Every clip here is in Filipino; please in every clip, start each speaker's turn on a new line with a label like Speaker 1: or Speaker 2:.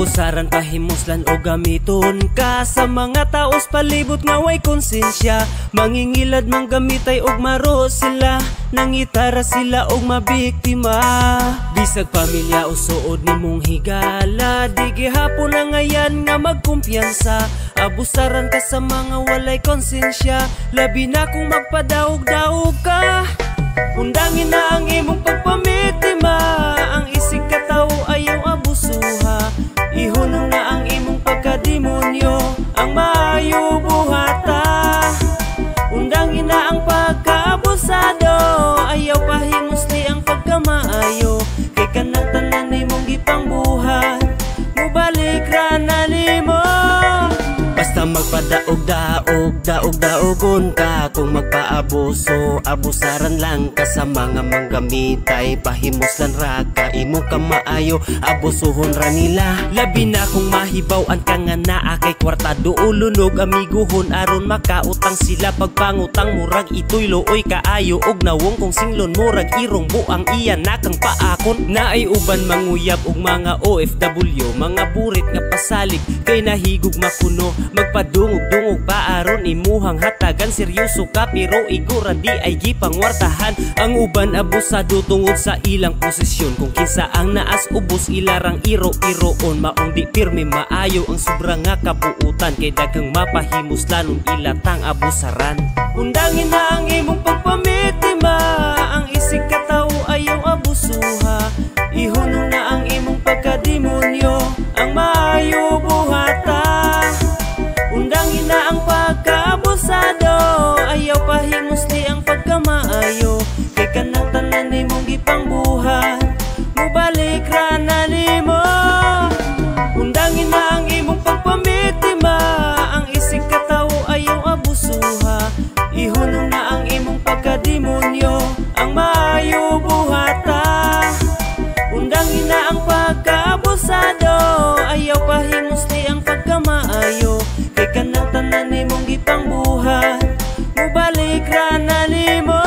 Speaker 1: Abusaran, pahimuslan o gamiton ka sa mga taos palibot nga way konsensya. Mangingilad, manggamitay og maro sila, nangitara sila og mabiktima. Bisag pamilya o suod nimong higala, di gihapon na ngayan nga magkumpiyansa. Abusaran ka sa mga walay konsensya, labi na kung magpadaog-daog ka. Undangin na ang imong pagpamitima, ang isig katawo ayaw abusuha. Ihunong na ang imong pagkademonyo, ang maayo buhata. Undangin na ang pagkaabusado, ayaw pahimusli ang pagkamaayo. Kay kanang tanan nimong gipangbuhat, mubalik ra na nimo. Basta magpadaog-daog, daog-daogon ka. Kung magpaabuso, abusaran lang ka sa mga manggamitay. Pahimuslan ra ka, imo ka maayo, abusuhon ra nila. Labi na kung mahibaw-an ka nga naa kay kwartado o lunog amiguhon aron makautang sila. Pagpangutang murag ito'y looy kaayo og nawong kung singlon murag irong buang iyan na kang paakon. Naay uban manguyab og mga OFW, mga burit nga pasalig kay nahigog makuno. Magpadungog-dungog pa aron imuhang hatagan. Seryoso ka pero igura di ay gipangwartahan. Ang uban abusado tungod sa ilang posisyon, kung kinsa ang naas ubos ilarang iro-iroon. Maong di pirmi maayo ang sobra nga kabuutan, kay daghang mapahimuslanon ilatang abusaran. Undangin na ang imong pagpamitima, ang isig katawo ayaw abusuha. Ihunong na ang imong pagkademonyo, ang maayo buhata. Undangin na ang pagkaabusado, ayaw pahimusli ang pagkamaayo. Kay kanang tanan nimong gipangbuhat, mubalik ra na nimo. Undangin na ang imong pagpamitima, ang isig katawo ayaw abusuha. Ihunong na ang imong pagkademonyo, ang maayo buhata. Undangin na ang pagkaabusado, ayaw pahimusli ang pagkamaayo. Kay kanang tanan nimong gipangbuhat, mubalik ra na nimo.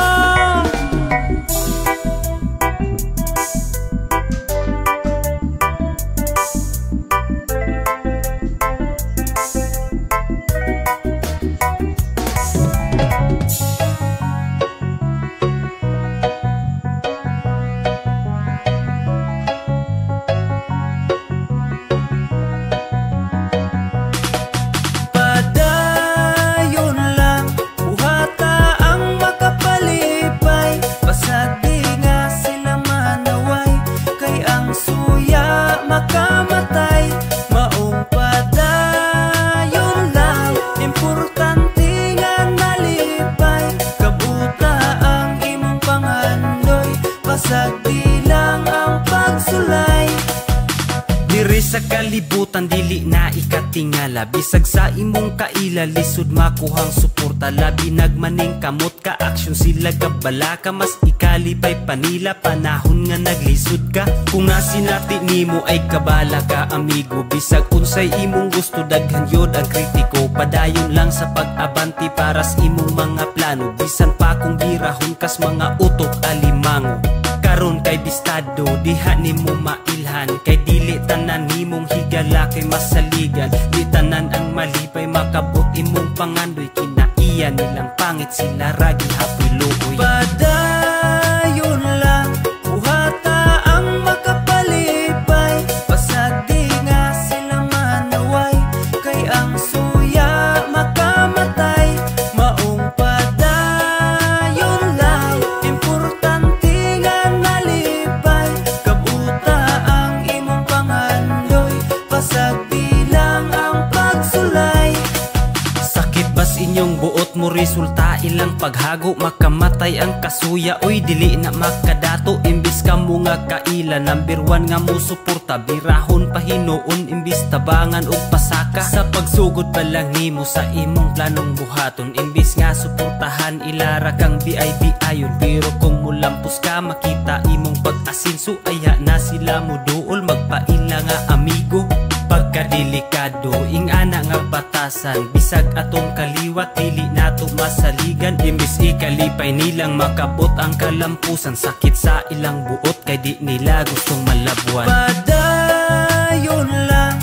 Speaker 1: Makamatay, maong padayon lang. Importante nga nalipay, kabuta ang imong pangandoy. Pasag bilang ang pagsulay. Diri sa kalibutan dili na ikatingala, bisag sa imong kaila lisod makuhang suporta. Labi nagmaning kamot ka aksyon sila kabala ka, mas ikalipay panila panahon nga naglisod ka. Kung nasinati nimo ay kabala ka amigo, bisag unsay imong gusto daghan yod ang kritiko. Padayon lang sa pag-abanti para sa imong mga plano, bisan pa kung girahon kas mga utok alimango. Karon kay bistado diha nimo mailhan, kay dili tanan nimong higala kay masaligan. Di tanan ang malipay makabot imong pangandoy, kinaiya nilang pangit sila ragi hapoy luoy. Padayon lang, buhata ang makapalipay. Pasag di nga sila manaway, kay ang suya makamatay. Maong padayon lang, importante nga nalipay. Kabuta ang imong pangandoy, pasag bilang ang pagsulay. Sakit bas inyong buot mo resulta ilang paghago, makamatay ang kasuya. Uy dili na makadato, imbis ka mo nga kaila. Number 1 nga mo suporta, birahon pahinoon imbis tabangan og pasaka. Sa pagsugod pa lang nimo sa imong planong buhaton, imbis nga suportahan ilara kang BIB ayon. Pero kung mulampos ka makita imong pag-asinso, aya na sila mo duol magpaila nga amigo. Pagkadelikado ing ana nga batasan, bisag atong kaliwat dili nato masaligan. Imbis ikalipay nilang makabot ang kalampusan, sakit sa ilang buot kay di nila gustong malabuan. Padayon lang,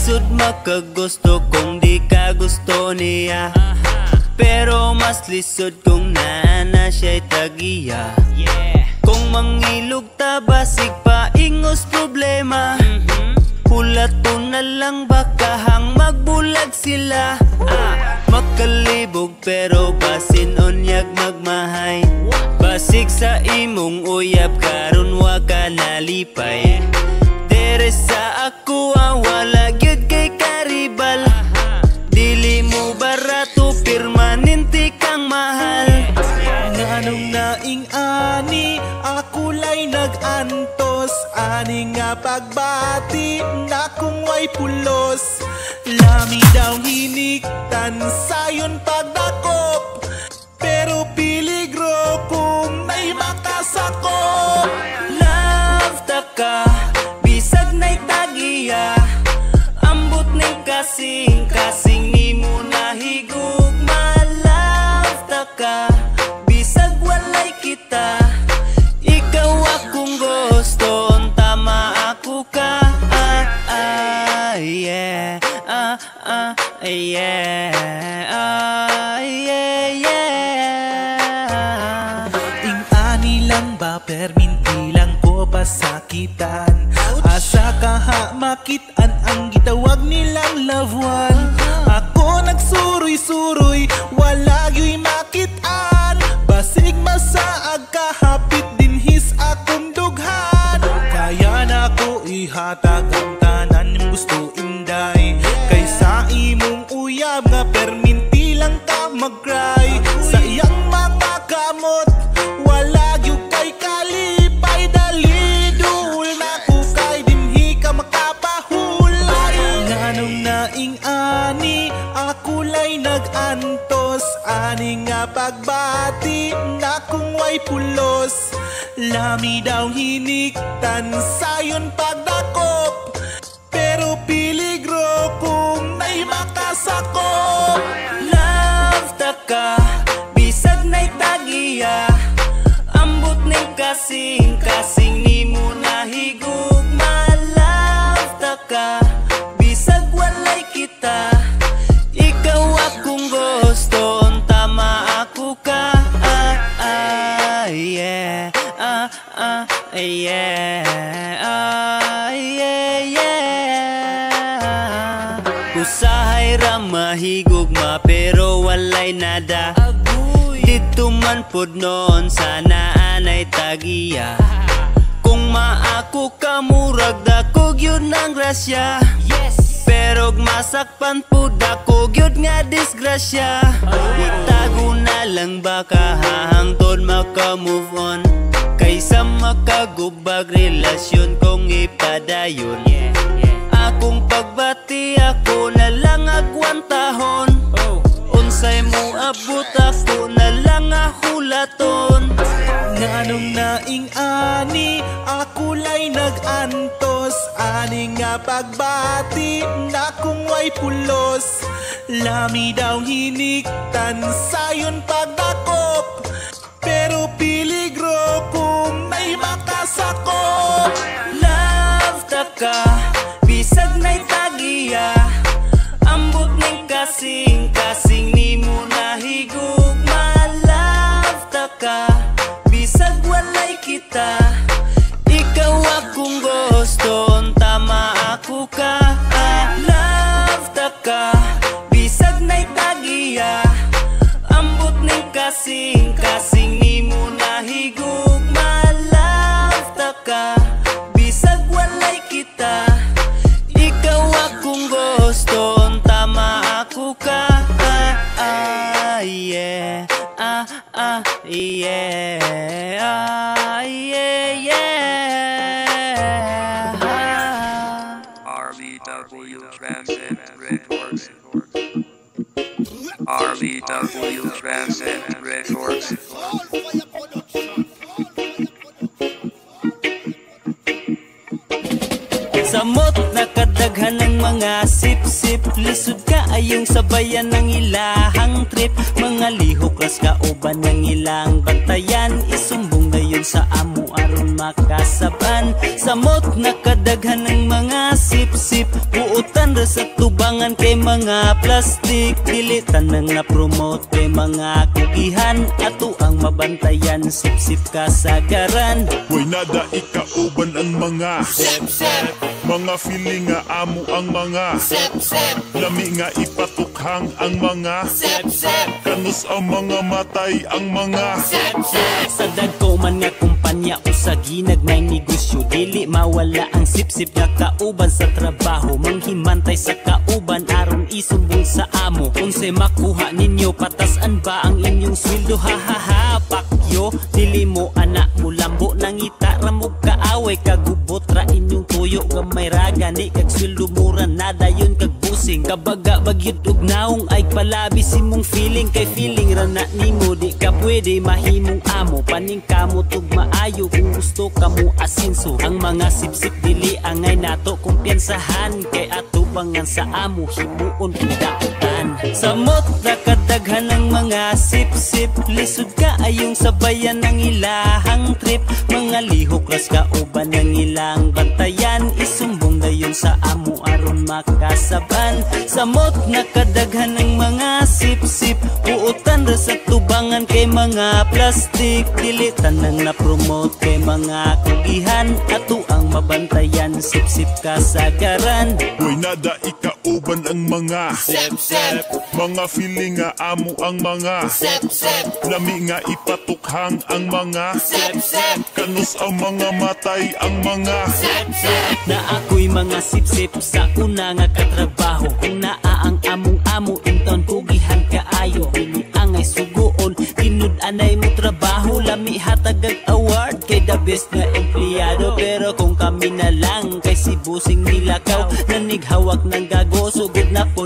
Speaker 1: lisod makagusto kung di ka gusto niya. Pero mas lisod kung naana siya'y tagiya. Kung mangilog ta basig pa ingos problema. Hulato na lang baka hang magbulag sila. Makalibog pero basin onyag magmahay. Basig sa imong uyab karon wa ka nalipay. Dere sa ako wala gyud kay karibal. Dili mo barato permanente kang mahal.
Speaker 2: Nganong naing ani ako lay nag-antos. Ani nga pagbati na kung way pulos. Lami daw hiniktan sayon pagdakop. Pero piligro kung may makasakop.
Speaker 1: Love ta ka, bisag na'y tagiya. Ambot na'y kasing ni mo nahigugma. Love ta ka, bisag walay kita. Ikaw akong gusto, tama ako ka. Yeah, yeah, yeah.
Speaker 2: Ting-ani lang ba perminti lang ko pasakitan. Asa kaha makitan ang gitawag nilang love one. Ako nagsuroy-suroy, wala yo'y makitan. Basig masaag kahapit din his akong dughan. Kaya na ko ihatag ang tanan yung gusto inday. Kaysa imong uyab nga perminti lang ka mag-cry. Sa iyang mga kamot, wala yung kay kalipay. Dalidul na ko kay dinhi ka makapahulay. Nganong naing ani, ako lay nag-antos. Ani nga pagbati na kung way pulos. Lami daw hiniktan sayon pagdakop. Pero piligro kung may makasakop.
Speaker 1: Love ta ka, bisag na'y tagiya. Ambot na'y kasing ni mo nahigugma. Love ta ka, bisag walay kita. Ikaw akong gusto, tama ako ka. Yeah, yeah, yeah. Usahay ra mahigugma pero walay nada. Dito man pod noon sana anay tagiya. Kung maako ka murag dako gyud ng grasya. Pero masakpan po dako gyud nga disgrasya. Itago na lang baka hahangton maka-move on. Kaysa makagubag relasyon kung ipadayon. Akong pagbati ako na lang agwantahon. Unsay mo abot ako na lang ahulaton.
Speaker 2: Nganong naing ani, ako lay nag-antos. Ani nga pagbati na kung way pulos. Lami daw hiniktan sayon pagdakop. Pero piligro kung may makasakop.
Speaker 1: Love ta ka, bisag na'y tagiya. Ambot na'y kasing ni mo nahigugma. Love ta ka, bisag walay kita. Ikaw akong gusto, tama ako ka. Love ta ka, bisag na'y tagiya. Ambot na'y kasing ni mo nahigugma. Love ta ka, bisag walay kita. Ikaw akong gusto, tama ako ka. Yeah, yeah, yeah, yeah.
Speaker 3: RBW Transit Records. RBW Transit Records.
Speaker 1: Samot nakadaghan ng mga sip-sip. Lisod ka ayong sabayan ng ilahang trip. Mga lihok ras kauban ng ilang bantayan. Isumbong dayon sa amo aron makasaban. Samot nakadaghan ng mga sip-sip. Buutan ra sa tubangan kay mga plastic. Dili tanang na promote kay mga kugihan. Ato ang mabantayan, sip-sip kasagaran.
Speaker 4: Way nada ikauban ang mga
Speaker 2: Sip-sip,
Speaker 4: mga feeling nga amo ang mga
Speaker 2: sip-sip,
Speaker 4: lami nga ipatukhang ang mga
Speaker 2: sip-sip,
Speaker 4: kanus ang mga matay ang mga
Speaker 2: sip-sip.
Speaker 1: Sa dagko man nga kumpanya o sa ginagmay negosyo, dili mawala ang sip-sip nga kauban sa trabaho. Manghimantay sa kauban aron isumbong sa amo. Unsay makuha ninyo, patasan ba ang inyong sweldo? Hahaha, pakyo, dili mo anak mo lambo nang itara mo kaaway. Kagubot ra inyong tuyo gamay ra gani kag sweldo mura nada yun kag busing. Kabaga bagyud og naong ay palabis imong feeling. Kay feeling ra na nimo di ka pwede mahimong amo. Paning kamo tug maayo kung gusto ka mo asinso. Ang mga sip-sip dili angay nato kumpiyansahan. Kay ato bangan sa amo himuon kudaotan. Samot na kadaghan ng mga sip-sip, lisod ka ayong sabayan ng ilahang trip. Mga lihok ras ka uban ng ilang bantayan. Isumbong dayon sa amo aron makasaban. Samot na kadaghan ng mga sip-sip, buutan ra sa tubangan kay mga plastic. Dili tanang na promote kay mga kugihan. Ato ang mabantayan, sip-sip kasagaran.
Speaker 4: way nada ikauban ang mga
Speaker 2: Sip-sip,
Speaker 4: mga feeling nga amo ang mga
Speaker 2: sip-sip,
Speaker 4: lami nga ipatukhang ang mga
Speaker 2: sip-sip,
Speaker 4: kanus ang mga matay ang mga
Speaker 2: sip-sip.
Speaker 1: Na ako'y mga sip-sip sa una nga katrabaho. Kung naa ang among-amo inton kugihan kaayo. Dili angay suguon, tinud-anay mo trabaho. Lami hatagag award kay the best nga empleyado. Pero kung kami na lang kay si busing nilakaw, nanig hawak ng gago, sugod na po